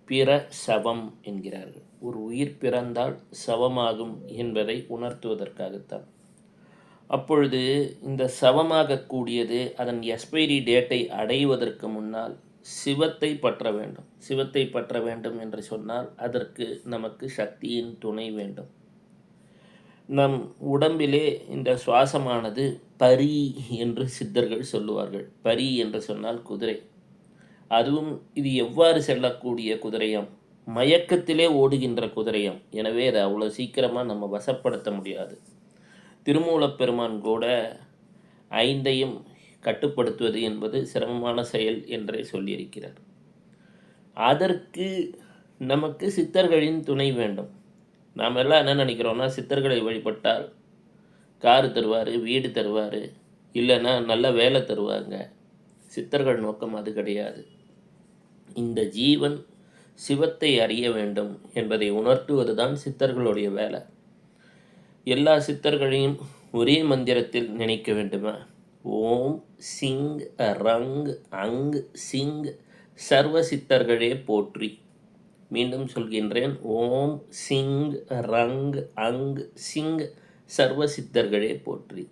பிற சவம் என்கிறார்கள். ஒரு உயிர் பிறந்தால் சவமாகும் என்பதை உணர்த்துவதற்காகத்தான். அப்பொழுது இந்த சவமாகக்கூடியது அதன் எக்ஸ்பைரி டேட்டை அடைவதற்கு முன்னால் சிவத்தை பற்ற வேண்டும். சிவத்தை பற்ற வேண்டும் என்று சொன்னால் அதற்கு நமக்கு சக்தியின் துணை வேண்டும். நம் உடம்பிலே இந்த சுவாசமானது பரி என்று சித்தர்கள் சொல்லுவார்கள். பரி என்று சொன்னால் குதிரை. அதுவும் இது எவ்வாறு செல்லக்கூடிய குதிரையம்? மயக்கத்திலே ஓடுகின்ற குதிரையம். எனவே அதை அவ்வளோ சீக்கிரமாக நம்ம வசப்படுத்த முடியாது. திருமூலப்பெருமான் கூட 5ஐயும் கட்டுப்படுத்துவது என்பது சிரமமான செயல் என்றே சொல்லியிருக்கிறார். அதற்கு நமக்கு சித்தர்களின் துணை வேண்டும். நாம் எல்லாம் என்ன நினைக்கிறோன்னா, சித்தர்களை வழிபட்டால் காரு தருவார், வீடு தருவார், இல்லைன்னா நல்ல வேலை தருவாங்க. சித்தர்கள் நோக்கம் அது கிடையாது. இந்த ஜீவன் சிவத்தை அறிய வேண்டும் என்பதை உணர்த்துவது தான் சித்தர்களுடைய வேலை. எல்லா சித்தர்களையும் ஒரே மந்திரத்தில் நினைக்க வேண்டுமா? ஓம் சிங் ரங் அங் சிங் சர்வ சித்தர்களே போற்றி. மீண்டும் சொல்கின்றேன், ஓம் சிங் ரங் அங் சிங் சர்வ சித்தர்களே போற்றி.